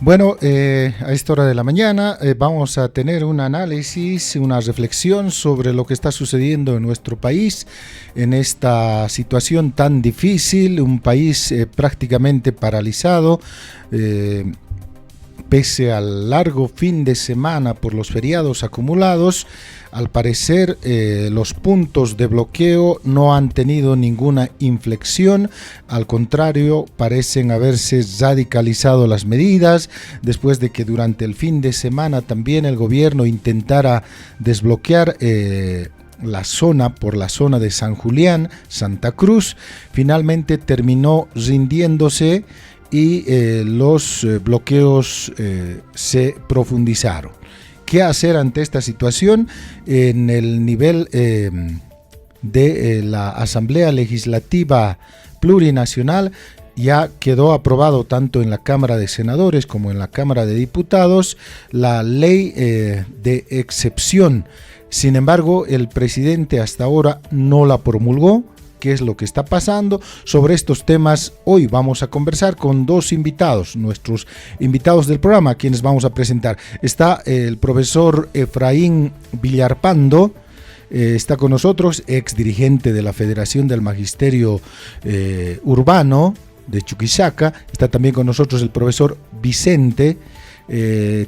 Bueno, a esta hora de la mañana vamos a tener un análisis, una reflexión sobre lo que está sucediendo en nuestro país, en esta situación tan difícil, un país prácticamente paralizado, pese al largo fin de semana por los feriados acumulados. Al parecer los puntos de bloqueo no han tenido ninguna inflexión, al contrario, parecen haberse radicalizado las medidas, después de que durante el fin de semana también el gobierno intentara desbloquear la zona de San Julián, Santa Cruz. Finalmente terminó rindiéndose y los bloqueos se profundizaron. ¿Qué hacer ante esta situación? En el nivel de la Asamblea Legislativa Plurinacional ya quedó aprobado tanto en la Cámara de Senadores como en la Cámara de Diputados la ley de excepción. Sin embargo, el presidente hasta ahora no la promulgó. ¿Qué es lo que está pasando? Sobre estos temas hoy vamos a conversar con dos invitados, nuestros invitados del programa, quienes vamos a presentar. Está el profesor Efraín Villarpando, está con nosotros, ex dirigente de la Federación del Magisterio Urbano de Chuquisaca. Está también con nosotros el profesor Vicente,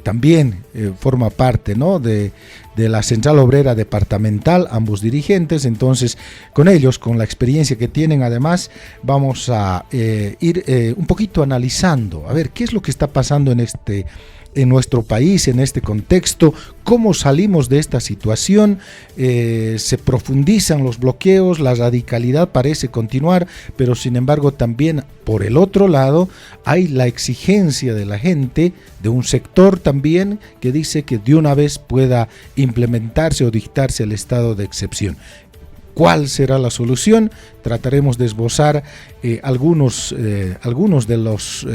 también forma parte, ¿no?, de la Central Obrera Departamental, ambos dirigentes. Entonces, con ellos, con la experiencia que tienen, además, vamos a ir un poquito analizando, a ver, qué es lo que está pasando en nuestro país, en este contexto, cómo salimos de esta situación. Se profundizan los bloqueos, la radicalidad parece continuar, pero sin embargo también por el otro lado hay la exigencia de la gente, de un sector también que dice que de una vez pueda implementarse o dictarse el estado de excepción. ¿Cuál será la solución? Trataremos de esbozar algunos de los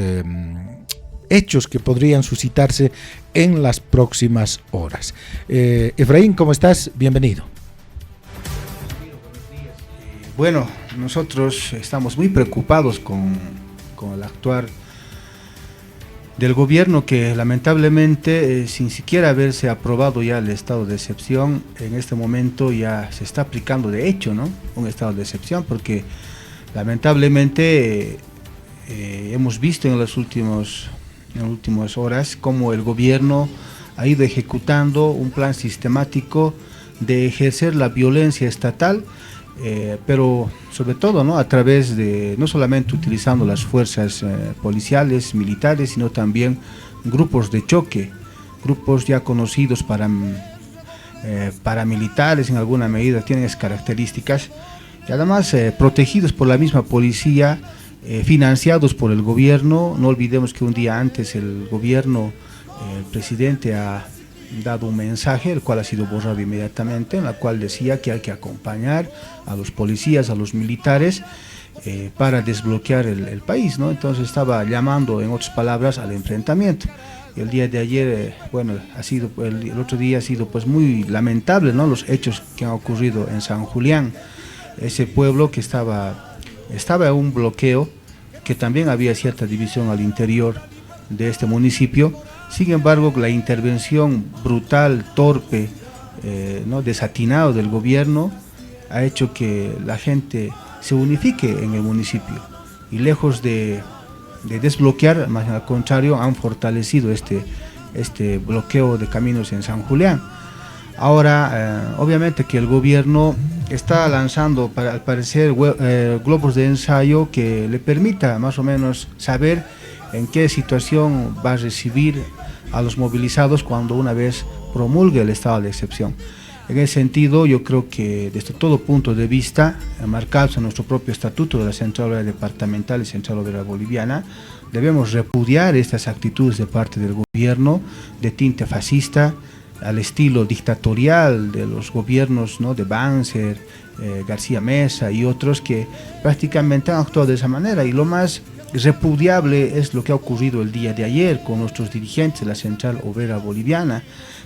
hechos que podrían suscitarse en las próximas horas. Efraín, ¿cómo estás? Bienvenido. Bueno, nosotros estamos muy preocupados con el actuar del gobierno, que lamentablemente, sin siquiera haberse aprobado ya el estado de excepción, en este momento ya se está aplicando de hecho, ¿no?, un estado de excepción, porque lamentablemente hemos visto en las últimas horas cómo el gobierno ha ido ejecutando un plan sistemático de ejercer la violencia estatal, pero sobre todo, ¿no?, a través de, no solamente utilizando las fuerzas policiales, militares, sino también grupos de choque, grupos ya conocidos paramilitares en alguna medida, tienen esas características, y además protegidos por la misma policía, financiados por el gobierno. No olvidemos que un día antes el presidente ha dado un mensaje, el cual ha sido borrado inmediatamente, en la cual decía que hay que acompañar a los policías, a los militares, para desbloquear el país, ¿no? Entonces estaba llamando, en otras palabras, al enfrentamiento. El día de ayer, el otro día ha sido pues muy lamentable, ¿no?, los hechos que han ocurrido en San Julián, ese pueblo que estaba en un bloqueo, que también había cierta división al interior de este municipio. Sin embargo, la intervención brutal, torpe, ¿no?, desatinado del gobierno ha hecho que la gente se unifique en el municipio, y lejos de desbloquear, más al contrario, han fortalecido este bloqueo de caminos en San Julián. Ahora, obviamente que el gobierno está lanzando, al parecer, globos de ensayo que le permita más o menos saber en qué situación va a recibir a los movilizados cuando una vez promulgue el estado de excepción. En ese sentido, yo creo que desde todo punto de vista, marcados en nuestro propio estatuto de la Central Obrera Departamental y Central Obrera Boliviana, debemos repudiar estas actitudes de parte del gobierno de tinte fascista, al estilo dictatorial de los gobiernos, ¿no?, de Banzer, García Mesa y otros, que prácticamente han actuado de esa manera. Y lo más repudiable es lo que ha ocurrido el día de ayer con nuestros dirigentes de la Central Obrera Boliviana,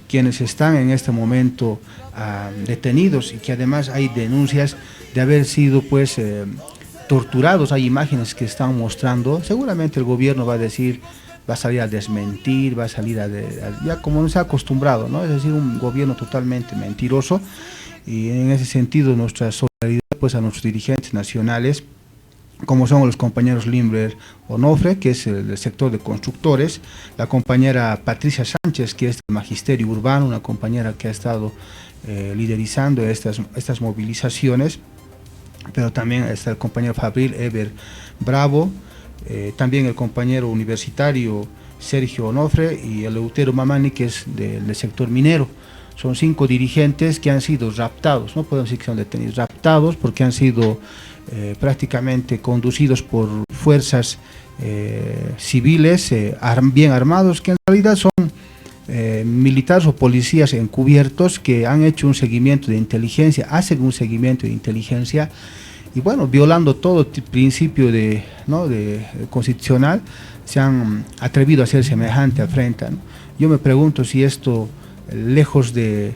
quienes están en este momento detenidos, y que además hay denuncias de haber sido torturados. Hay imágenes que están mostrando. Seguramente el gobierno va a decir va a salir a desmentir, va a salir ya como nos ha acostumbrado, ¿no? Es decir, un gobierno totalmente mentiroso, y en ese sentido nuestra solidaridad pues a nuestros dirigentes nacionales, como son los compañeros Limber Onofre, que es el sector de constructores, la compañera Patricia Sánchez, que es del Magisterio Urbano, una compañera que ha estado liderizando estas movilizaciones, pero también está el compañero Fabril Eber Bravo, también el compañero universitario Sergio Onofre y el Eleuterio Mamani, que es del sector minero. Son 5 dirigentes que han sido raptados, no podemos decir que son detenidos, raptados porque han sido prácticamente conducidos por fuerzas civiles bien armados, que en realidad son militares o policías encubiertos que han hecho un seguimiento de inteligencia, hacen un seguimiento de inteligencia y bueno, violando todo principio de constitucional, se han atrevido a hacer semejante afrenta, ¿no? Yo me pregunto si esto, lejos de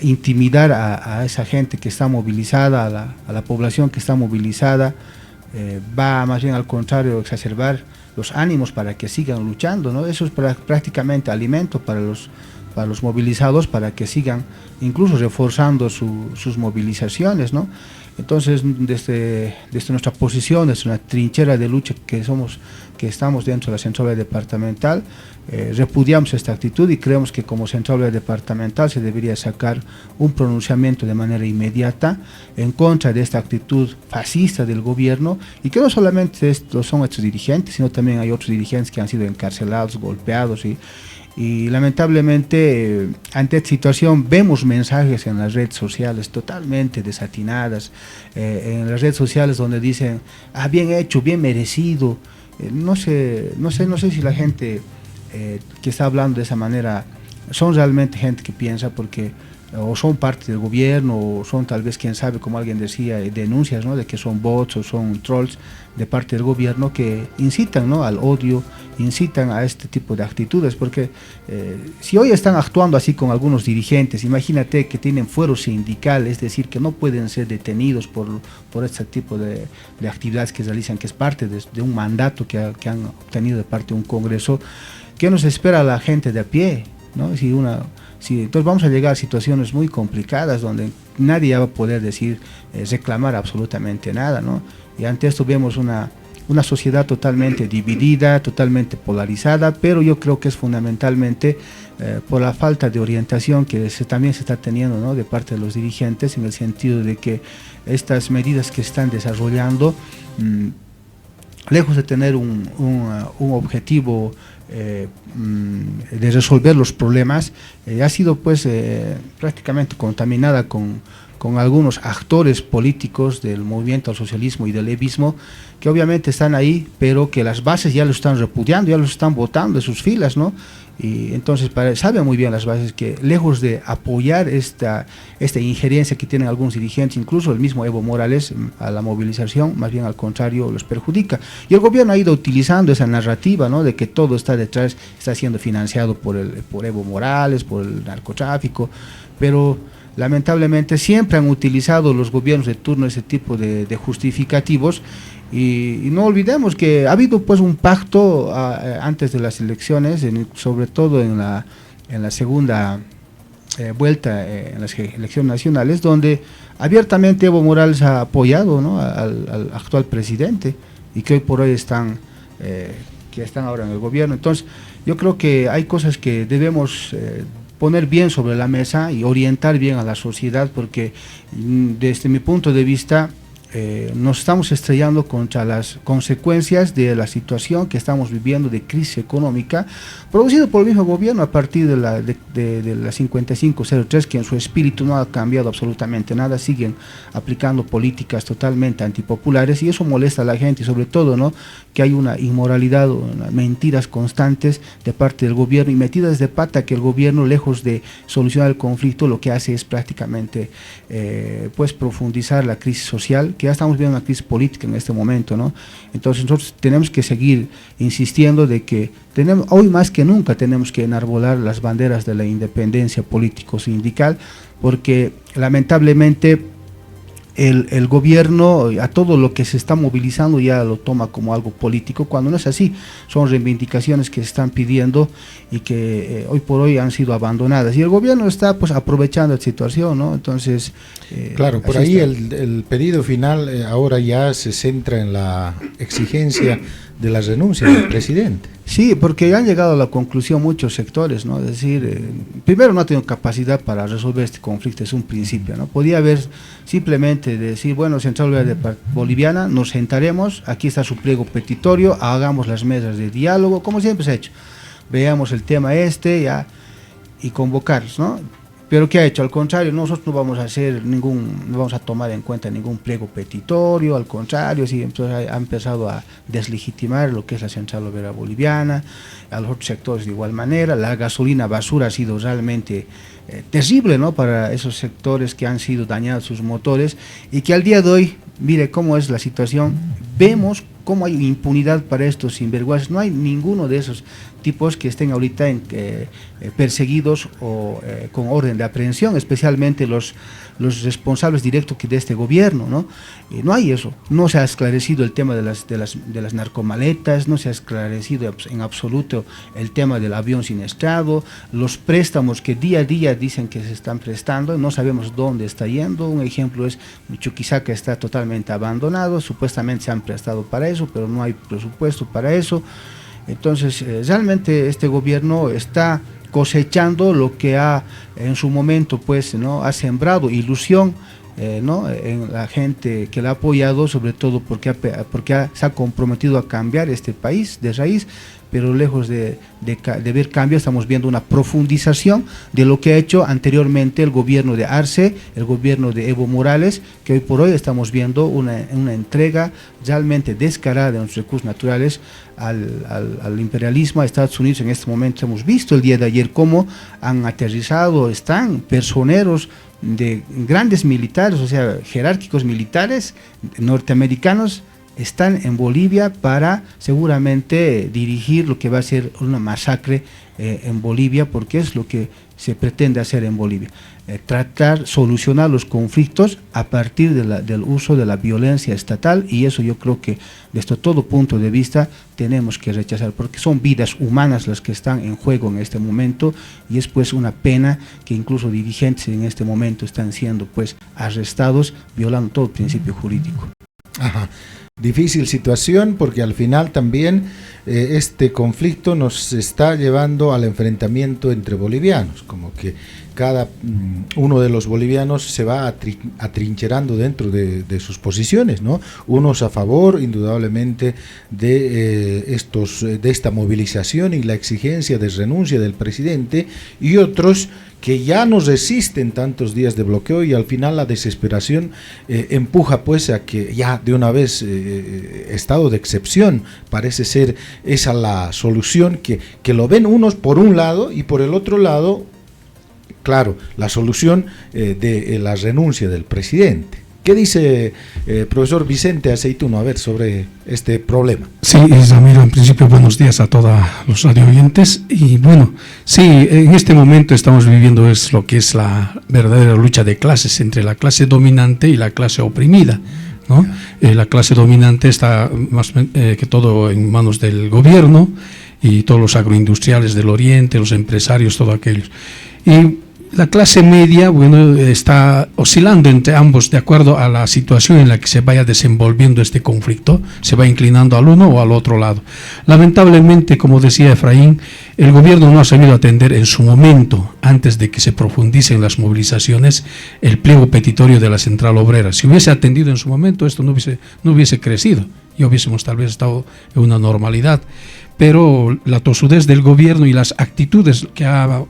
intimidar a esa gente que está movilizada, a la población que está movilizada, va más bien al contrario a exacerbar los ánimos para que sigan luchando, ¿no? Eso es prácticamente alimento para los movilizados, para que sigan incluso reforzando sus movilizaciones, ¿no? Entonces, desde nuestra posición, desde una trinchera de lucha que estamos dentro de la Central Departamental, repudiamos esta actitud y creemos que como Central Departamental se debería sacar un pronunciamiento de manera inmediata en contra de esta actitud fascista del gobierno, y que no solamente son estos dirigentes, sino también hay otros dirigentes que han sido encarcelados, golpeados y lamentablemente ante esta situación vemos mensajes en las redes sociales totalmente desatinadas, en las redes sociales donde dicen, bien hecho, bien merecido. No sé si la gente que está hablando de esa manera son realmente gente que piensa, porque o son parte del gobierno, o son tal vez, quién sabe, como alguien decía, denuncias, ¿no?, de que son bots o son trolls de parte del gobierno que incitan, ¿no?, al odio, incitan a este tipo de actitudes, porque si hoy están actuando así con algunos dirigentes, imagínate que tienen fuero sindical, es decir, que no pueden ser detenidos por este tipo de actividades que realizan, que es parte de un mandato que han obtenido de parte de un congreso. ¿Qué nos espera a la gente de a pie, ¿no? Entonces vamos a llegar a situaciones muy complicadas donde nadie va a poder reclamar absolutamente nada, ¿no? Y ante esto vemos una sociedad totalmente dividida, totalmente polarizada, pero yo creo que es fundamentalmente por la falta de orientación que también se está teniendo, ¿no?, de parte de los dirigentes, en el sentido de que estas medidas que están desarrollando, lejos de tener un objetivo de resolver los problemas, ha sido pues prácticamente contaminada con algunos actores políticos del movimiento al socialismo y del levismo, que obviamente están ahí, pero que las bases ya lo están repudiando, ya los están votando de sus filas, ¿no? Y entonces saben muy bien las bases que, lejos de apoyar esta injerencia que tienen algunos dirigentes, incluso el mismo Evo Morales, a la movilización, más bien al contrario los perjudica. Y el gobierno ha ido utilizando esa narrativa, ¿no?, de que todo está detrás, está siendo financiado por Evo Morales, por el narcotráfico, pero lamentablemente siempre han utilizado los gobiernos de turno ese tipo de justificativos. Y no olvidemos que ha habido pues un pacto antes de las elecciones, sobre todo en la segunda vuelta en las elecciones nacionales, donde abiertamente Evo Morales ha apoyado, ¿no?, al actual presidente, y que hoy por hoy están ahora en el gobierno. Entonces yo creo que hay cosas que debemos poner bien sobre la mesa y orientar bien a la sociedad, porque desde mi punto de vista nos estamos estrellando contra las consecuencias de la situación que estamos viviendo de crisis económica, producido por el mismo gobierno a partir de la 5503, que en su espíritu no ha cambiado absolutamente nada, siguen aplicando políticas totalmente antipopulares, y eso molesta a la gente, y sobre todo, ¿no?, que hay una inmoralidad, mentiras constantes de parte del gobierno, y metidas de pata que el gobierno, lejos de solucionar el conflicto, lo que hace es prácticamente pues profundizar la crisis social, que ya estamos viendo una crisis política en este momento, ¿no? Entonces nosotros tenemos que seguir insistiendo de que hoy más que nunca tenemos que enarbolar las banderas de la independencia político-sindical, porque lamentablemente el gobierno a todo lo que se está movilizando ya lo toma como algo político, cuando no es así. Son reivindicaciones que se están pidiendo y que hoy por hoy han sido abandonadas, y el gobierno está pues aprovechando la situación, ¿no? Entonces claro, por ahí el pedido final ahora ya se centra en la exigencia de la renuncia del presidente. Sí, porque han llegado a la conclusión muchos sectores, ¿no? Es decir, primero no ha tenido capacidad para resolver este conflicto, es un principio, ¿no? Podía haber simplemente decir, bueno, Central Obrera Boliviana, nos sentaremos, aquí está su pliego petitorio, hagamos las mesas de diálogo, como siempre se ha hecho, veamos el tema ya y convocarlos, ¿no? Pero ¿qué ha hecho? Al contrario, nosotros no vamos a hacer no vamos a tomar en cuenta ningún pliego petitorio, al contrario, sí, entonces ha empezado a deslegitimar lo que es la Central Obrera Boliviana, a los otros sectores de igual manera. La gasolina basura ha sido realmente terrible, ¿no? Para esos sectores que han sido dañados sus motores, y que al día de hoy, mire cómo es la situación, vemos cómo hay impunidad para estos sinvergüenzas. No hay ninguno de esos tipos que estén ahorita perseguidos o con orden de aprehensión, especialmente los responsables directos de este gobierno, ¿no? No hay eso. No se ha esclarecido el tema de las narcomaletas, no se ha esclarecido en absoluto el tema del avión siniestrado, los préstamos que día a día dicen que se están prestando, no sabemos dónde está yendo. Un ejemplo es Chuquisaca, está totalmente abandonado, supuestamente se han prestado para eso, pero no hay presupuesto para eso. Entonces, realmente este gobierno está cosechando lo que ha en su momento pues, ¿no?, ha sembrado ilusión, ¿no?, en la gente que la ha apoyado, sobre todo porque se ha comprometido a cambiar este país de raíz, pero lejos de ver cambios, estamos viendo una profundización de lo que ha hecho anteriormente el gobierno de Arce, el gobierno de Evo Morales, que hoy por hoy estamos viendo una entrega realmente descarada de los recursos naturales al imperialismo, a Estados Unidos. En este momento hemos visto el día de ayer cómo han aterrizado, están personeros de grandes militares, o sea, jerárquicos militares norteamericanos, están en Bolivia para seguramente dirigir lo que va a ser una masacre en Bolivia, porque es lo que se pretende hacer en Bolivia, solucionar los conflictos a partir del uso de la violencia estatal, y eso yo creo que desde todo punto de vista tenemos que rechazar, porque son vidas humanas las que están en juego en este momento, y es pues una pena que incluso dirigentes en este momento están siendo pues arrestados violando todo el principio jurídico. Ajá. Difícil situación, porque al final también este conflicto nos está llevando al enfrentamiento entre bolivianos, como que cada uno de los bolivianos se va atrincherando dentro de sus posiciones, ¿no? Unos a favor, indudablemente, de esta movilización y la exigencia de renuncia del presidente, y otros que ya no resisten tantos días de bloqueo, y al final la desesperación empuja pues a que ya de una vez estado de excepción parece ser esa la solución, que lo ven unos por un lado, y por el otro lado, claro, la solución de la renuncia del presidente. ¿Qué dice profesor Vicente Aceituno, a ver, sobre este problema? Sí, Ramiro, en principio buenos días a todos los radioyentes. Y bueno, sí, en este momento estamos viviendo es lo que es la verdadera lucha de clases entre la clase dominante y la clase oprimida, ¿no? La clase dominante está más que todo en manos del gobierno y todos los agroindustriales del oriente, los empresarios, todo aquello. Y la clase media, bueno, está oscilando entre ambos de acuerdo a la situación en la que se vaya desenvolviendo este conflicto, se va inclinando al uno o al otro lado. Lamentablemente, como decía Efraín, el gobierno no ha sabido atender en su momento, antes de que se profundicen las movilizaciones, el pliego petitorio de la Central Obrera. Si hubiese atendido en su momento, esto no hubiese crecido y hubiésemos tal vez estado en una normalidad. Pero la tosudez del gobierno y las actitudes que ha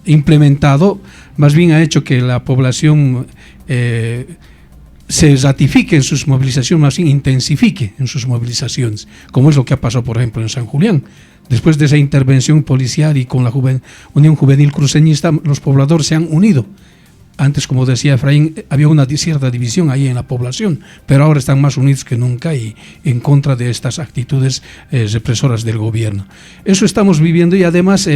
implementado más bien ha hecho que la población se ratifique en sus movilizaciones, más bien intensifique en sus movilizaciones, como es lo que ha pasado, por ejemplo, en San Julián. Después de esa intervención policial y con la Unión Juvenil Cruceñista, los pobladores se han unido. Antes, como decía Efraín, había una cierta división ahí en la población, pero ahora están más unidos que nunca y en contra de estas actitudes represoras del gobierno. Eso estamos viviendo, y además,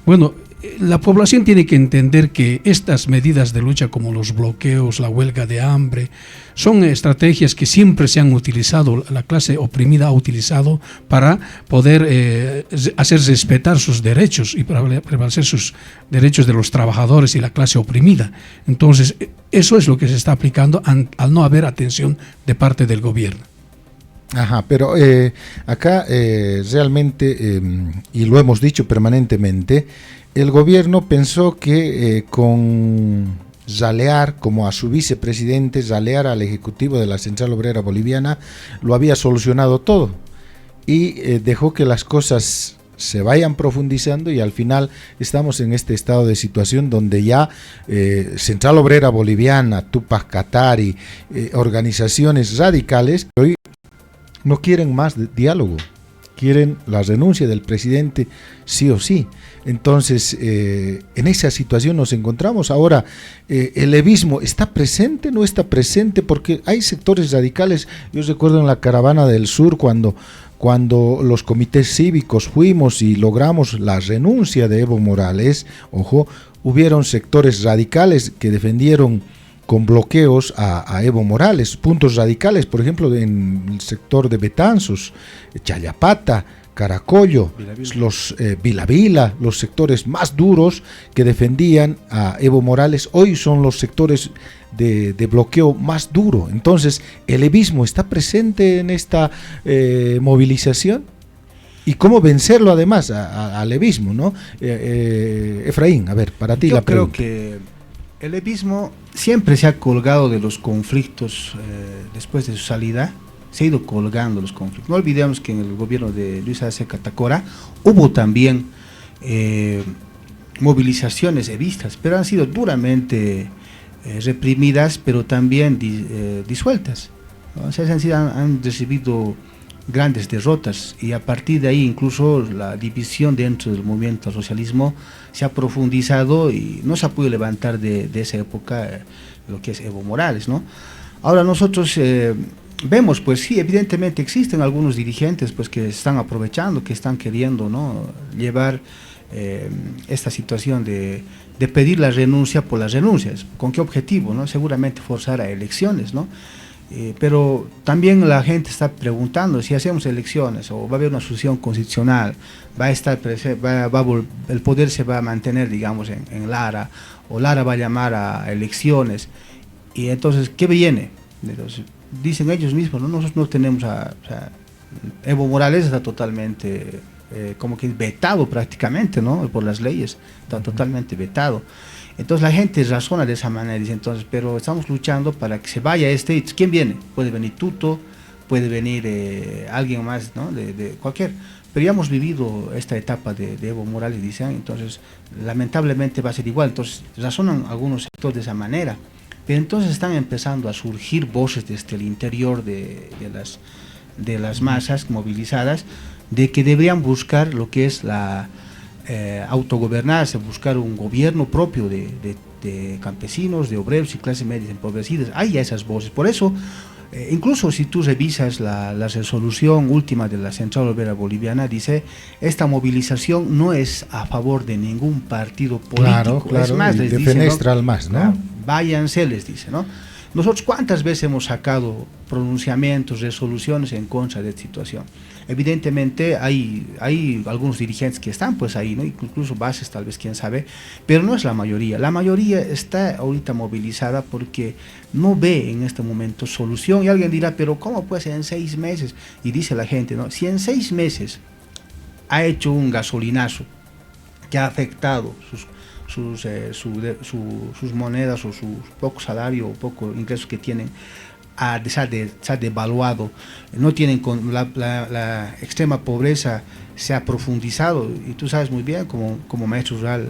bueno, la población tiene que entender que estas medidas de lucha como los bloqueos, la huelga de hambre, son estrategias que siempre se han utilizado, la clase oprimida ha utilizado para poder hacer respetar sus derechos y para prevalecer sus derechos de los trabajadores y la clase oprimida. Entonces, eso es lo que se está aplicando al no haber atención de parte del gobierno. Ajá, pero acá realmente, y lo hemos dicho permanentemente, el gobierno pensó que con Zalear, como a su vicepresidente, Zalear al ejecutivo de la Central Obrera Boliviana, lo había solucionado todo y dejó que las cosas se vayan profundizando y al final estamos en este estado de situación donde ya Central Obrera Boliviana, Tupac Katari, organizaciones radicales que hoy no quieren más diálogo, quieren la renuncia del presidente sí o sí. Entonces, en esa situación nos encontramos. Ahora, ¿el levismo está presente? ¿No está presente? Porque hay sectores radicales. Yo recuerdo en la Caravana del Sur cuando los comités cívicos fuimos y logramos la renuncia de Evo Morales, ojo, hubieron sectores radicales que defendieron con bloqueos a Evo Morales, puntos radicales, por ejemplo, en el sector de Betanzos, Chayapata, Caracollo, los Vila, los sectores más duros que defendían a Evo Morales, hoy son los sectores de bloqueo más duro. Entonces, ¿el levismo está presente en esta movilización? ¿Y cómo vencerlo además al levismo, ¿no? Efraín, a ver, para ti la pregunta. Yo creo que el levismo siempre se ha colgado de los conflictos después de su salida, se ha ido colgando los conflictos. No olvidemos que en el gobierno de Luis Arce Catacora hubo también movilizaciones evistas, pero han sido duramente reprimidas, pero también disueltas, ¿no? O sea, han recibido grandes derrotas y a partir de ahí incluso la división dentro del movimiento al socialismo se ha profundizado y no se ha podido levantar de esa época lo que es Evo Morales, ¿no? Ahora nosotros vemos, pues sí, evidentemente existen algunos dirigentes pues que están aprovechando, que están queriendo, ¿no?, llevar esta situación de pedir la renuncia por las renuncias. ¿Con qué objetivo, no? Seguramente forzar a elecciones, ¿no? Pero también la gente está preguntando si hacemos elecciones o va a haber una sucesión constitucional, va a estar el poder se va a mantener, digamos, en Lara, o Lara va a llamar a elecciones, y entonces, ¿qué viene? Entonces, dicen ellos mismos, ¿no? Nosotros no tenemos o sea, Evo Morales está totalmente como que vetado prácticamente, ¿no?, por las leyes, está totalmente vetado. Entonces la gente razona de esa manera, dice entonces, pero estamos luchando para que se vaya ¿quién viene? Puede venir Tuto, puede venir alguien más, ¿no?, de cualquier, pero ya hemos vivido esta etapa de Evo Morales, dicen, entonces lamentablemente va a ser igual. Entonces razonan algunos sectores de esa manera, pero entonces están empezando a surgir voces desde el interior de las masas movilizadas, de que deberían buscar lo que es la autogobernarse, buscar un gobierno propio de campesinos, de obreros y clases medias empobrecidas. Hay ya esas voces. Por eso, incluso si tú revisas la resolución última de la Central Obrera Boliviana, dice, esta movilización no es a favor de ningún partido político. Claro, es más, les dice, defenestral más, ¿no? Váyanse, les dice, ¿no? Nosotros cuántas veces hemos sacado pronunciamientos, resoluciones en contra de esta situación. Evidentemente hay algunos dirigentes que están pues ahí, ¿no?, incluso bases tal vez, quién sabe, pero no es la mayoría. La mayoría está ahorita movilizada porque no ve en este momento solución. Y alguien dirá, pero ¿cómo puede ser en 6 meses? Y dice la gente, ¿no?, si en 6 meses ha hecho un gasolinazo que ha afectado sus monedas o su poco salario o poco ingresos que tienen, se ha devaluado, no tienen la extrema pobreza se ha profundizado, y tú sabes muy bien como maestro rural,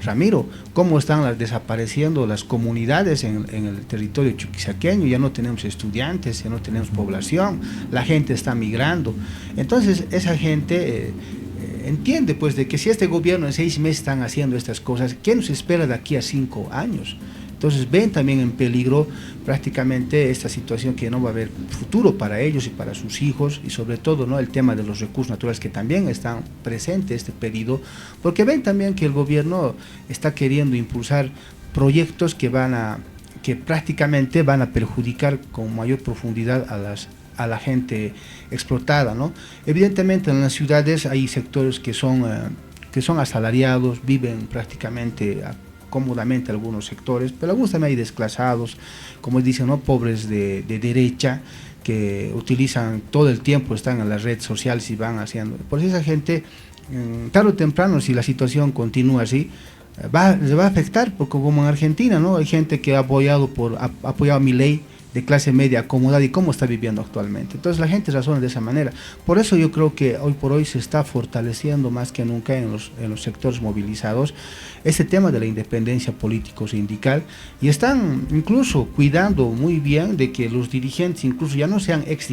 Ramiro, cómo están desapareciendo las comunidades en el territorio chuquisaqueño. Ya no tenemos estudiantes, ya no tenemos población, la gente está migrando. Entonces esa gente entiende pues de que si este gobierno en 6 meses están haciendo estas cosas, ¿qué nos espera de aquí a 5 años? Entonces ven también en peligro prácticamente esta situación, que no va a haber futuro para ellos y para sus hijos, y sobre todo, ¿no?, el tema de los recursos naturales, que también están presentes este periodo, porque ven también que el gobierno está queriendo impulsar proyectos que prácticamente van a perjudicar con mayor profundidad a la gente explotada, ¿no? Evidentemente en las ciudades hay sectores que son asalariados, viven prácticamente cómodamente algunos sectores, pero algunos también hay desclasados, como dicen, ¿no?, pobres de derecha, que utilizan todo el tiempo, están en las redes sociales y van haciendo. Por eso esa gente, tarde o temprano, si la situación continúa así, les va a afectar, porque como en Argentina, ¿no?, hay gente que ha apoyado a Milei, de clase media acomodada, y cómo está viviendo actualmente. Entonces la gente razona de esa manera. Por eso yo creo que hoy por hoy se está fortaleciendo más que nunca en los sectores movilizados este tema de la independencia político-sindical, y están incluso cuidando muy bien de que los dirigentes incluso ya no sean ex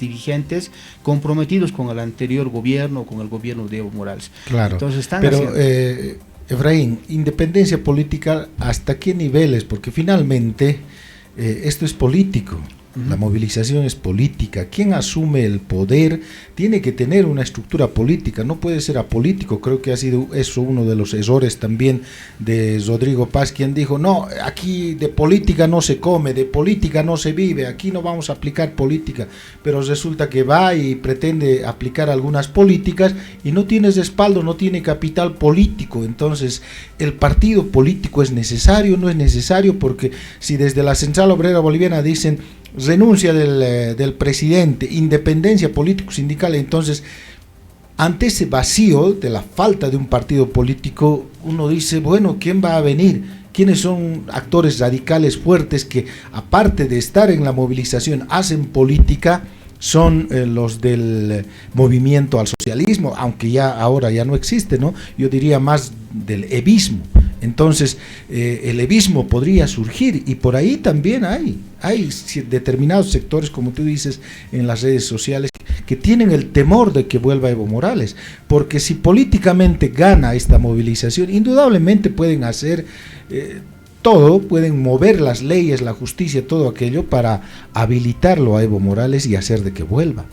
dirigentes comprometidos con el anterior gobierno, con el gobierno de Evo Morales. Claro, entonces están pero Efraín, independencia política, ¿hasta qué niveles? Porque finalmente esto es político. La movilización es política. Quien asume el poder tiene que tener una estructura política, no puede ser apolítico. Creo que ha sido eso uno de los errores también de Rodrigo Paz, quien dijo, no, aquí de política no se come, de política no se vive, aquí no vamos a aplicar política, pero resulta que va y pretende aplicar algunas políticas y no tiene respaldo, no tiene capital político. Entonces, el partido político es necesario, no es necesario, porque si desde la Central Obrera Boliviana dicen renuncia del presidente, independencia político-sindical, entonces ante ese vacío de la falta de un partido político, uno dice, bueno, ¿quién va a venir? ¿Quiénes son actores radicales fuertes que, aparte de estar en la movilización, hacen política? Son los del movimiento al socialismo, aunque ya ahora ya no existe, ¿no? Yo diría más del evismo. Entonces, el evismo podría surgir, y por ahí también hay determinados sectores, como tú dices, en las redes sociales, que tienen el temor de que vuelva Evo Morales, porque si políticamente gana esta movilización, indudablemente pueden hacer todo, pueden mover las leyes, la justicia, todo aquello para habilitarlo a Evo Morales y hacer de que vuelva,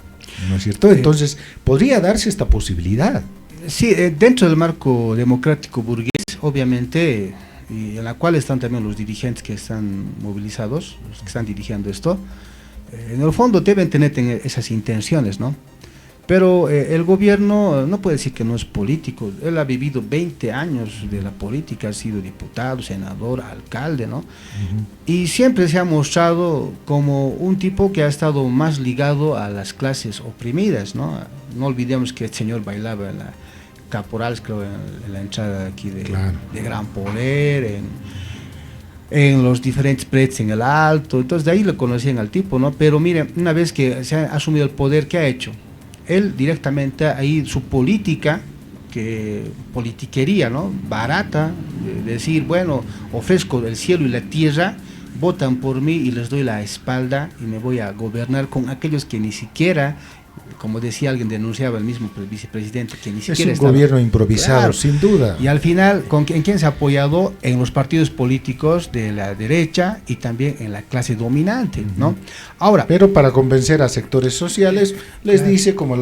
¿no es cierto? Entonces, podría darse esta posibilidad. Sí, dentro del marco democrático burgués, obviamente, y en la cual están también los dirigentes que están movilizados, los que están dirigiendo esto, en el fondo deben tener esas intenciones, ¿no? Pero el gobierno no puede decir que no es político. Él ha vivido 20 años de la política, ha sido diputado, senador, alcalde, ¿no? Y siempre se ha mostrado como un tipo que ha estado más ligado a las clases oprimidas, ¿no? No olvidemos que el señor bailaba en la Caporales, creo, en la entrada aquí de Gran Poder, en los diferentes predios en el Alto. Entonces de ahí lo conocían al tipo, ¿no? Pero miren, una vez que se ha asumido el poder, ¿qué ha hecho? Él directamente ahí su política, politiquería, ¿no?, barata, de decir, bueno, ofrezco el cielo y la tierra, votan por mí y les doy la espalda y me voy a gobernar con aquellos que ni siquiera, como decía alguien, denunciaba el mismo vicepresidente, que ni siquiera es un gobierno improvisado, claro, sin duda. Y al final, ¿en quién se ha apoyado? En los partidos políticos de la derecha y también en la clase dominante, ¿no? Ahora, pero para convencer a sectores sociales, les dice, como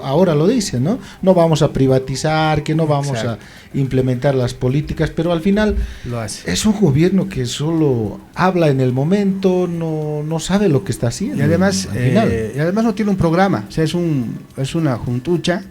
ahora lo dice, ¿no? No vamos a privatizar, que no vamos a implementar las políticas, pero al final lo hace. Es un gobierno que solo habla en el momento, no sabe lo que está haciendo. Y además no tiene un programa, o sea, es una juntucha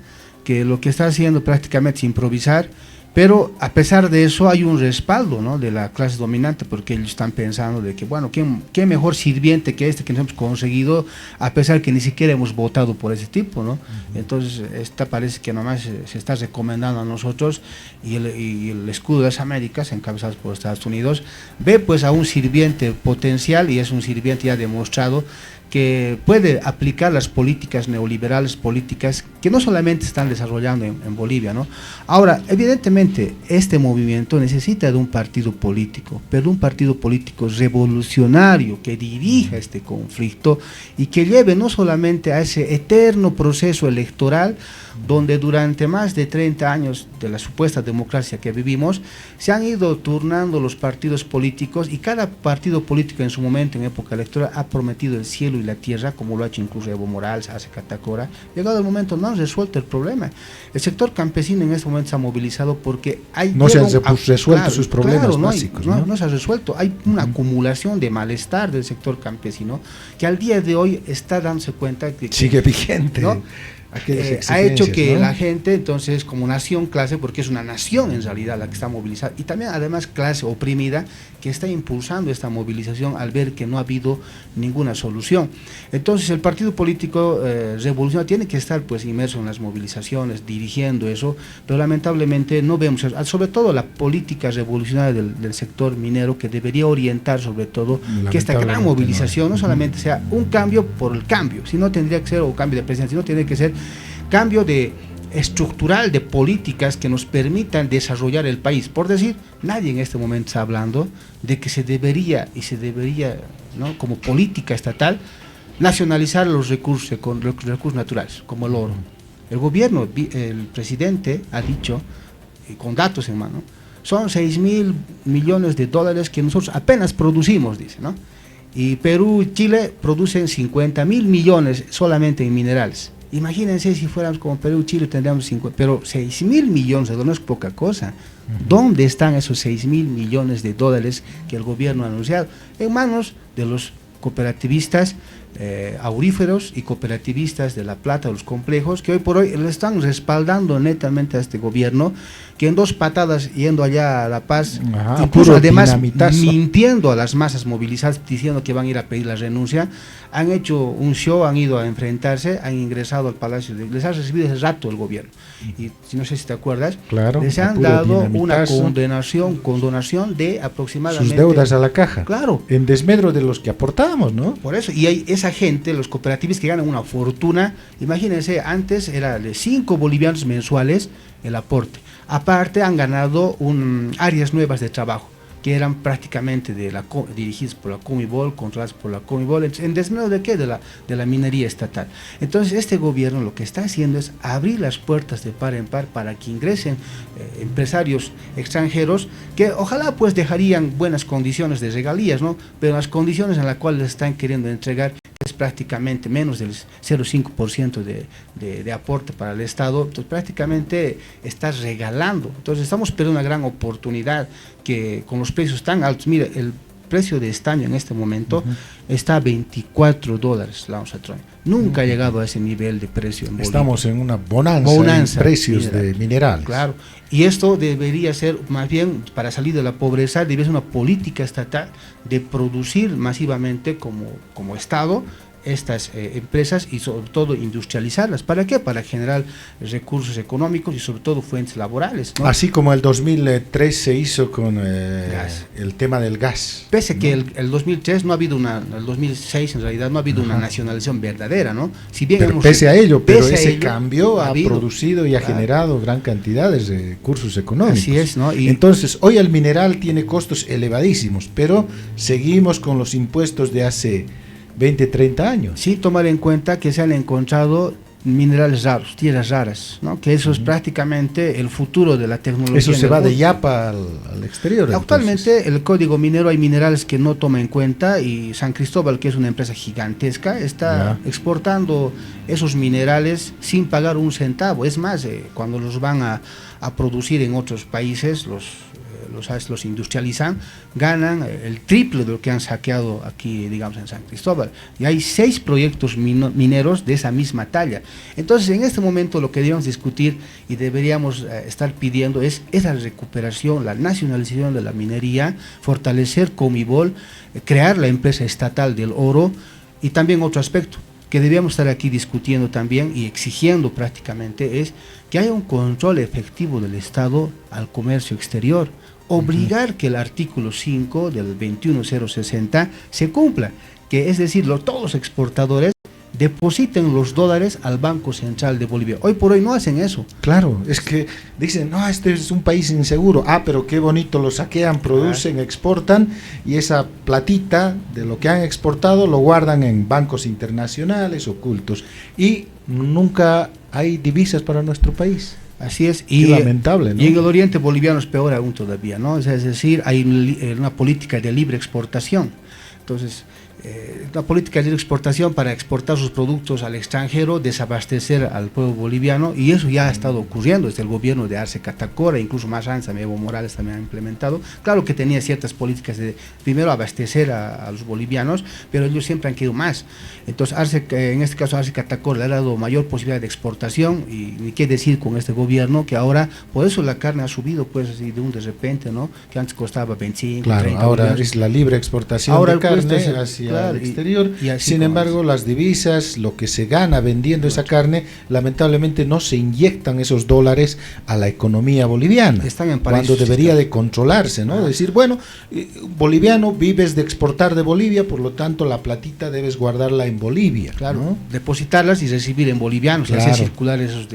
que lo que está haciendo prácticamente es improvisar, pero a pesar de eso hay un respaldo, ¿no?, de la clase dominante, porque ellos están pensando de que, bueno, ¿qué mejor sirviente que este que nos hemos conseguido, a pesar que ni siquiera hemos votado por ese tipo, ¿no? Entonces, esta parece que nomás se está recomendando a nosotros, y el escudo de las Américas, encabezados por Estados Unidos, ve pues a un sirviente potencial, y es un sirviente ya demostrado, que puede aplicar las políticas neoliberales, políticas que no solamente están desarrollando en Bolivia, ¿no? Ahora, evidentemente, este movimiento necesita de un partido político, pero un partido político revolucionario que dirija este conflicto y que lleve no solamente a ese eterno proceso electoral, donde durante más de 30 años de la supuesta democracia que vivimos, se han ido turnando los partidos políticos y cada partido político en su momento, en época electoral, ha prometido el cielo y la tierra, como lo ha hecho incluso Evo Morales, hace Catacora. Llegado el momento, no han resuelto el problema. El sector campesino en este momento se ha movilizado porque hay... No se han resuelto sus problemas básicos. No se ha resuelto. Hay una acumulación de malestar del sector campesino que al día de hoy está dándose cuenta de que... Sigue vigente. ¿No? Ha hecho que la gente, entonces, como nación, clase, porque es una nación en realidad la que está movilizada, y también además clase oprimida, que está impulsando esta movilización al ver que no ha habido ninguna solución. Entonces el partido político revolucionario tiene que estar pues inmerso en las movilizaciones, dirigiendo eso, pero lamentablemente no vemos, sobre todo la política revolucionaria del sector minero, que debería orientar sobre todo que esta gran movilización no solamente sea un cambio por el cambio, sino tendría que ser, o cambio de presidencia, sino tiene que ser cambio estructural de políticas que nos permitan desarrollar el país. Por decir, nadie en este momento está hablando de que se debería, ¿no?, como política estatal, nacionalizar los recursos naturales, como el oro. El gobierno, el presidente ha dicho, con datos en mano, son 6.000 millones de dólares que nosotros apenas producimos, dice, ¿no? Y Perú y Chile producen 50.000 millones solamente en minerales. Imagínense si fuéramos como Perú, Chile, tendríamos 50, pero 6.000 millones de dólares no es poca cosa. ¿Dónde están esos 6.000 millones de dólares que el gobierno ha anunciado? En manos de los cooperativistas auríferos y cooperativistas de La Plata, de los complejos, que hoy por hoy le están respaldando netamente a este gobierno, que en 2 patadas yendo allá a La Paz, incluso además mintiendo a las masas movilizadas, diciendo que van a ir a pedir la renuncia, han hecho un show, han ido a enfrentarse, han ingresado al Palacio, les ha recibido ese rato el gobierno, y no sé si te acuerdas, claro, les han dado una condonación de aproximadamente... Sus deudas a la caja, claro, en desmedro de los que aportábamos, ¿no? Por eso, y hay esa gente, los cooperativistas que ganan una fortuna, imagínense, antes era de 5 bolivianos mensuales el aporte. Aparte han ganado áreas nuevas de trabajo, que eran prácticamente dirigidas por la Comibol, controladas por la Comibol, en desmedro de ¿qué? De la minería estatal. Entonces este gobierno lo que está haciendo es abrir las puertas de par en par para que ingresen empresarios extranjeros, que ojalá pues dejarían buenas condiciones de regalías, ¿no? Pero las condiciones en las cuales les están queriendo entregar es prácticamente menos del 0,5% de aporte para el Estado. Entonces prácticamente está regalando. Entonces estamos perdiendo una gran oportunidad, que con los precios tan altos, mire, el precio de estaño en este momento está a $24 la onza troña. Nunca ha llegado a ese nivel de precio en Bolivia. Estamos en una bonanza en precios de minerales. Claro, y esto debería ser, más bien, para salir de la pobreza, debería ser una política estatal de producir masivamente como Estado estas empresas, y sobre todo industrializarlas. ¿Para qué? Para generar recursos económicos y sobre todo fuentes laborales, ¿no? Así como el 2003 se hizo con el tema del gas. Pese que el 2003 no ha habido el 2006 en realidad no ha habido una nacionalización verdadera, ¿no? Si bien pero pese a ello, ese cambio ha producido y ha generado gran cantidad de recursos económicos. Así es, ¿no? Y entonces, hoy el mineral tiene costos elevadísimos, pero seguimos con los impuestos de hace 20, 30 años. Sí, tomar en cuenta que se han encontrado minerales raros, tierras raras, ¿no? Que eso es prácticamente el futuro de la tecnología. Eso se va de Yapa al exterior. Actualmente entonces, el código minero, hay minerales que no toma en cuenta, y San Cristóbal, que es una empresa gigantesca, está exportando esos minerales sin pagar un centavo. Es más, cuando los van a producir en otros países, los industrializan, ganan el triple de lo que han saqueado aquí, digamos, en San Cristóbal. Y hay 6 proyectos mineros de esa misma talla. Entonces, en este momento lo que debemos discutir y deberíamos estar pidiendo es esa recuperación, la nacionalización de la minería, fortalecer Comibol, crear la empresa estatal del oro, y también otro aspecto que debíamos estar aquí discutiendo también y exigiendo prácticamente es que haya un control efectivo del Estado al comercio exterior. Obligar que el artículo 5 del 21060 se cumpla, que es decir, todos los exportadores depositen los dólares al Banco Central de Bolivia. Hoy por hoy no hacen eso. Claro, es que dicen, no, este es un país inseguro. Ah, pero qué bonito, lo saquean, producen, exportan, y esa platita de lo que han exportado lo guardan en bancos internacionales ocultos. Y nunca hay divisas para nuestro país. Así es, y lamentable, ¿no? Y en el oriente boliviano es peor aún todavía, ¿no? Es decir, hay una política de libre exportación. Entonces, una política de exportación para exportar sus productos al extranjero, desabastecer al pueblo boliviano, y eso ya ha estado ocurriendo desde el gobierno de Arce Catacora, incluso más antes Evo Morales también ha implementado. Claro que tenía ciertas políticas de primero abastecer a los bolivianos, pero ellos siempre han querido más. Entonces en este caso Arce Catacora le ha dado mayor posibilidad de exportación, y ni qué decir con este gobierno, que ahora por eso la carne ha subido pues así de repente, ¿no? Que antes costaba 25, claro, 30 ahora bolivianos. Es la libre exportación ahora de carne hacia claro, el exterior. y Sin embargo, las divisas, lo que se gana vendiendo esa carne, lamentablemente no se inyectan esos dólares a la economía boliviana, están en cuando debería de controlarse, ¿no? Decir, bueno, boliviano, vives de exportar de Bolivia, por lo tanto la platita debes guardarla en Bolivia, claro, ¿no? depositarlas y recibir en bolivianos, claro, hacer circular esos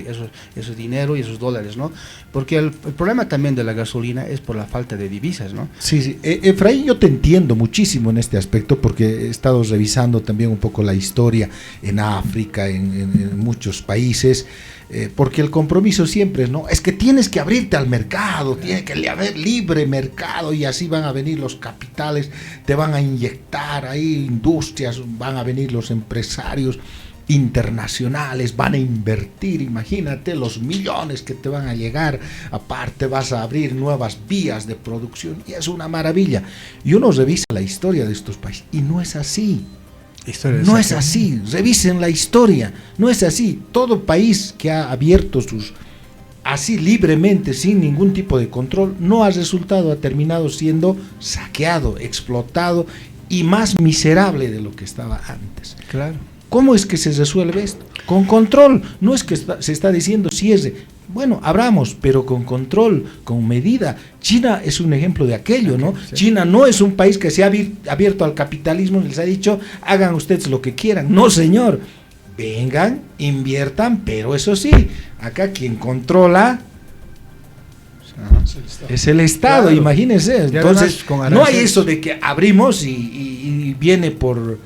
dinero y esos dólares, ¿no? Porque el problema también de la gasolina es por la falta de divisas, ¿no? Sí, sí. Efraín, yo te entiendo muchísimo en este aspecto, porque he estado revisando también un poco la historia en África, en muchos países, porque el compromiso siempre es, ¿no? Es que tienes que abrirte al mercado, tiene que haber libre mercado, y así van a venir los capitales, te van a inyectar ahí industrias, van a venir los empresarios internacionales, van a invertir, imagínate los millones que te van a llegar, aparte vas a abrir nuevas vías de producción, y es una maravilla. Y uno revisa la historia de estos países y no es así. No es así, revisen la historia, no es así. Todo país que ha abierto sus así libremente, sin ningún tipo de control, no ha resultado, ha terminado siendo saqueado, explotado y más miserable de lo que estaba antes. Claro. ¿Cómo es que se resuelve esto? Con control. No es que se está diciendo cierre. Bueno, abramos, pero con control, con medida. China es un ejemplo de aquello, ¿no? Sí. China no es un país que se ha abierto al capitalismo, les ha dicho, hagan ustedes lo que quieran. No, señor. Vengan, inviertan, pero eso sí, acá quien controla es el Estado, claro, imagínense. Entonces, no hay eso de que abrimos y viene por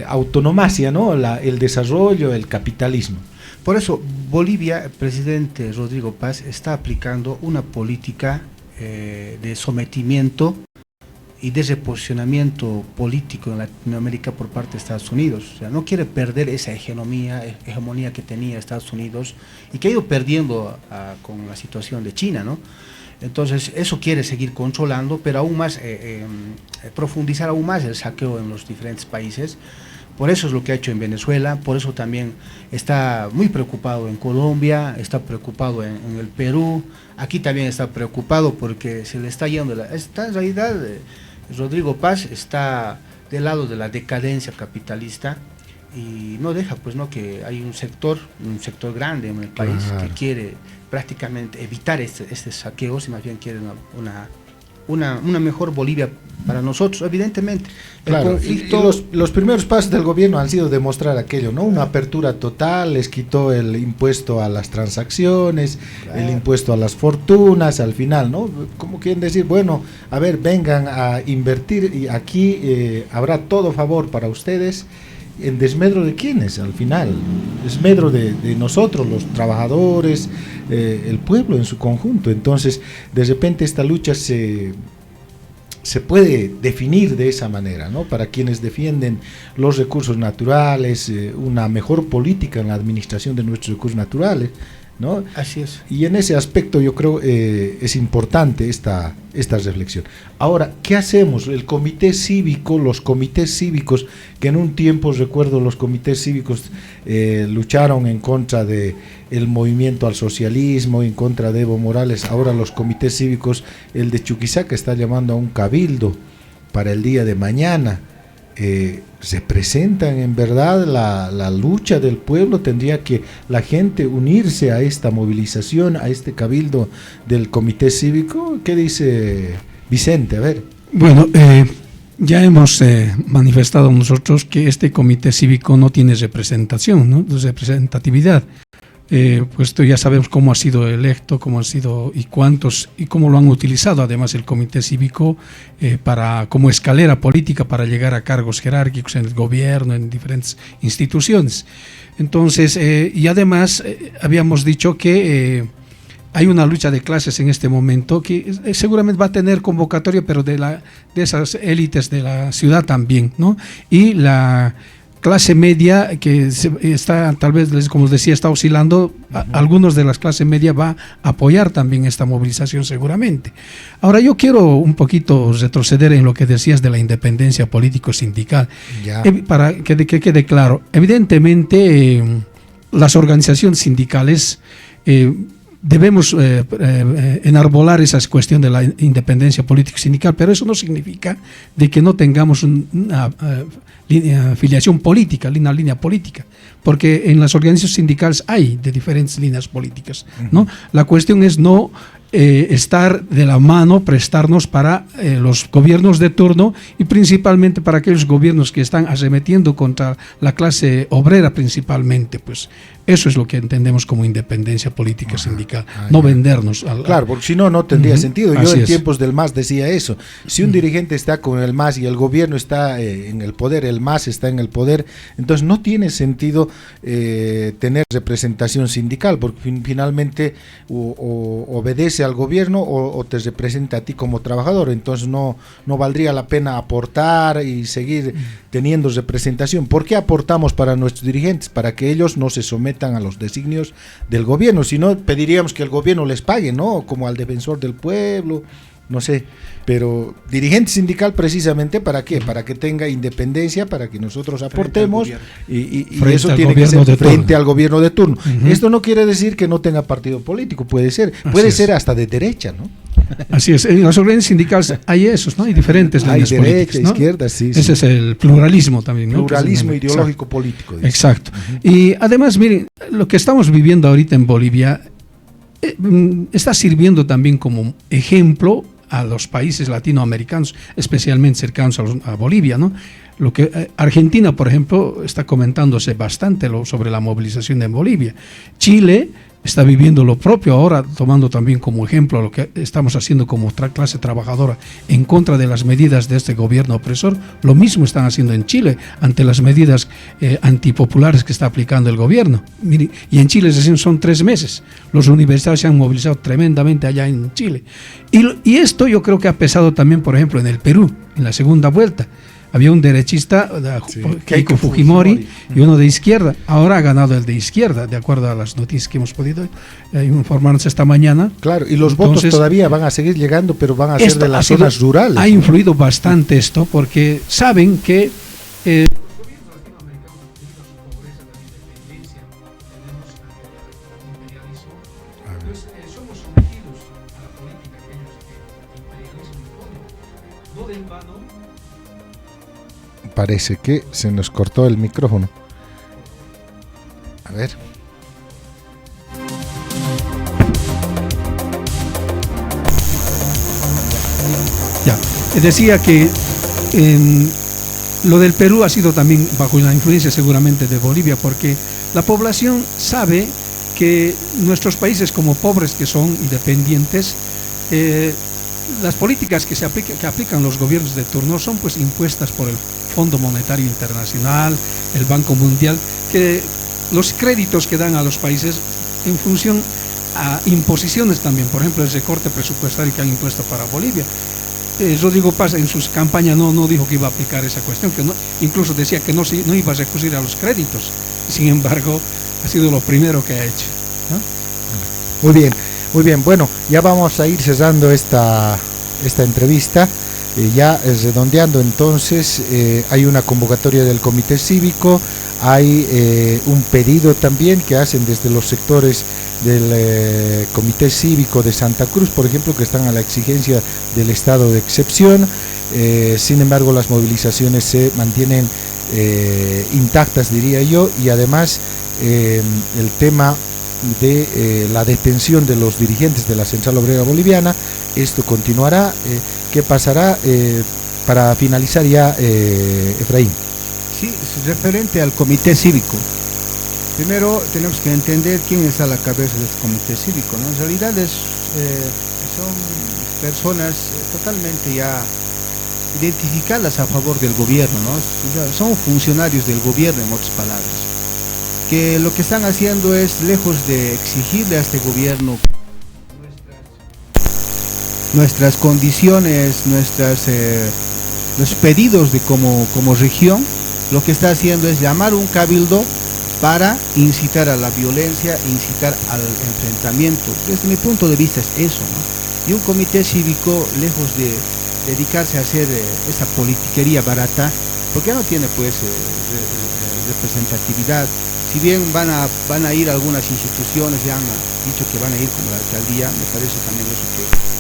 autonomacia, ¿no? El desarrollo, el capitalismo. Por eso, Bolivia, el presidente Rodrigo Paz está aplicando una política de sometimiento y de reposicionamiento político en Latinoamérica por parte de Estados Unidos. O sea, no quiere perder esa hegemonía que tenía Estados Unidos y que ha ido perdiendo con la situación de China, ¿no? Entonces, eso quiere seguir controlando, pero aún más, profundizar aún más el saqueo en los diferentes países. Por eso es lo que ha hecho en Venezuela, por eso también está muy preocupado en Colombia, está preocupado en el Perú, aquí también está preocupado porque se le está yendo, en realidad Rodrigo Paz está del lado de la decadencia capitalista y no deja pues no que hay un sector grande en el país, claro, que quiere prácticamente evitar estos saqueos y más bien quiere una mejor Bolivia para nosotros, evidentemente. Claro, conflicto, y los primeros pasos del gobierno han sido demostrar aquello, ¿no? Una apertura total, les quitó el impuesto a las transacciones, claro, el impuesto a las fortunas, al final, ¿no? Como quieren decir, bueno, a ver, vengan a invertir y aquí habrá todo favor para ustedes. ¿En desmedro de quiénes? Al final, desmedro de nosotros, los trabajadores, el pueblo en su conjunto. Entonces, de repente esta lucha se puede definir de esa manera, ¿no? Para quienes defienden los recursos naturales, una mejor política en la administración de nuestros recursos naturales, ¿no? Así es. Y en ese aspecto yo creo es importante esta reflexión. Ahora, ¿qué hacemos? El comité cívico, los comités cívicos, que en un tiempo, recuerdo, los comités cívicos lucharon en contra de el movimiento al socialismo, en contra de Evo Morales. Ahora los comités cívicos, el de Chuquisaca está llamando a un cabildo para el día de mañana. ¿Representan en verdad la lucha del pueblo? ¿Tendría que la gente unirse a esta movilización, a este cabildo del comité cívico? ¿Qué dice Vicente? A ver. Bueno, Ya hemos manifestado nosotros que este comité cívico no tiene representación, ¿no? Representatividad. Pues ya sabemos cómo ha sido electo, cómo han sido y cuántos y cómo lo han utilizado además el comité cívico como escalera política para llegar a cargos jerárquicos en el gobierno, en diferentes instituciones. Entonces, y además habíamos dicho que hay una lucha de clases en este momento que seguramente va a tener convocatoria, pero de esas élites de la ciudad también, ¿no? Y la clase media que está, tal vez, como les decía, está oscilando, algunos de las clases media va a apoyar también esta movilización seguramente. Ahora yo quiero un poquito retroceder en lo que decías de la independencia político-sindical, para que quede claro. Evidentemente, las organizaciones sindicales debemos enarbolar esa cuestión de la independencia político-sindical, pero eso no significa de que no tengamos una afiliación política, una línea política, porque en las organizaciones sindicales hay de diferentes líneas políticas, ¿no? La cuestión es no estar de la mano, prestarnos para los gobiernos de turno y principalmente para aquellos gobiernos que están arremetiendo contra la clase obrera principalmente, pues eso es lo que entendemos como independencia política sindical, no vendernos. Claro, porque si no, no tendría sentido. Yo en tiempos del MAS decía eso. Si un dirigente está con el MAS y el gobierno está en el poder, el MAS está en el poder, entonces no tiene sentido tener representación sindical, porque finalmente o obedece al gobierno o te representa a ti como trabajador, entonces no valdría la pena aportar y seguir teniendo representación. ¿Por qué aportamos para nuestros dirigentes? Para que ellos no se sometan a los designios del gobierno, si no pediríamos que el gobierno les pague, ¿no? Como al defensor del pueblo, no sé, pero dirigente sindical precisamente ¿para qué? Para que tenga independencia, para que nosotros aportemos y eso tiene que ser frente al gobierno de turno. Esto no quiere decir que no tenga partido político, puede ser hasta de derecha, ¿no? Así es, en las organizaciones sindicales hay esos, ¿no? Hay diferentes líneas derecha, políticas, ¿no? Izquierda, sí. Ese es el pluralismo también, ¿no? Pluralismo ideológico político. Exacto. Y además, miren, lo que estamos viviendo ahorita en Bolivia está sirviendo también como ejemplo a los países latinoamericanos, especialmente cercanos a Bolivia, ¿no? Lo que Argentina, por ejemplo, está comentándose bastante sobre la movilización en Bolivia. Chile está viviendo lo propio ahora, tomando también como ejemplo lo que estamos haciendo como clase trabajadora en contra de las medidas de este gobierno opresor. Lo mismo están haciendo en Chile ante las medidas antipopulares que está aplicando el gobierno. Mire, y en Chile son 3 meses. Los universitarios se han movilizado tremendamente allá en Chile. Y esto yo creo que ha pesado también, por ejemplo, en el Perú, en la segunda vuelta. Había un derechista, Keiko Fujimori, y uno de izquierda. Ahora ha ganado el de izquierda, de acuerdo a las noticias que hemos podido informarnos esta mañana. Claro, y los votos todavía van a seguir llegando, pero van a ser de las zonas rurales. Ha influido bastante esto, porque saben que somos sometidos a la política que ellos imperialismo imponen. No de en vano. Parece que se nos cortó el micrófono. A ver. Ya, decía que lo del Perú ha sido también bajo la influencia seguramente de Bolivia, porque la población sabe que nuestros países, como pobres que son independientes, las políticas que aplican los gobiernos de turno son pues impuestas por el Fondo Monetario Internacional, el Banco Mundial, que los créditos que dan a los países en función a imposiciones también, por ejemplo el recorte presupuestario que han impuesto para Bolivia. Rodrigo Paz en sus campañas no dijo que iba a aplicar esa cuestión, que incluso decía que no iba a recurrir a los créditos, sin embargo ha sido lo primero que ha hecho, ¿no? Muy bien, bueno, ya vamos a ir cerrando esta entrevista. Ya redondeando entonces, hay una convocatoria del comité cívico, hay un pedido también que hacen desde los sectores del comité cívico de Santa Cruz, por ejemplo, que están a la exigencia del estado de excepción. Sin embargo, las movilizaciones se mantienen intactas, diría yo, y además el tema de la detención de los dirigentes de la Central Obrera Boliviana, esto continuará. ¿Qué pasará? para finalizar ya, Efraín. Sí, es referente al comité cívico. Primero tenemos que entender quién está a la cabeza del comité cívico, ¿no? En realidad son personas totalmente ya identificadas a favor del gobierno, ¿no? O sea, son funcionarios del gobierno, en otras palabras, que lo que están haciendo es, lejos de exigirle a este gobierno nuestras condiciones, los pedidos de como región, lo que está haciendo es llamar un cabildo para incitar a la violencia, incitar al enfrentamiento. Desde mi punto de vista es eso, ¿no? Y un comité cívico, lejos de dedicarse a hacer esa politiquería barata, porque no tiene pues representatividad. Si bien van a ir a algunas instituciones, ya han dicho que van a ir como la alcaldía, me parece también eso que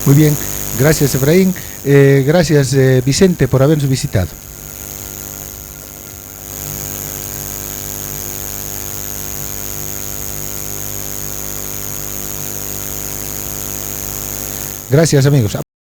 Muy bien, gracias Efraín, gracias Vicente por habernos visitado. Gracias amigos.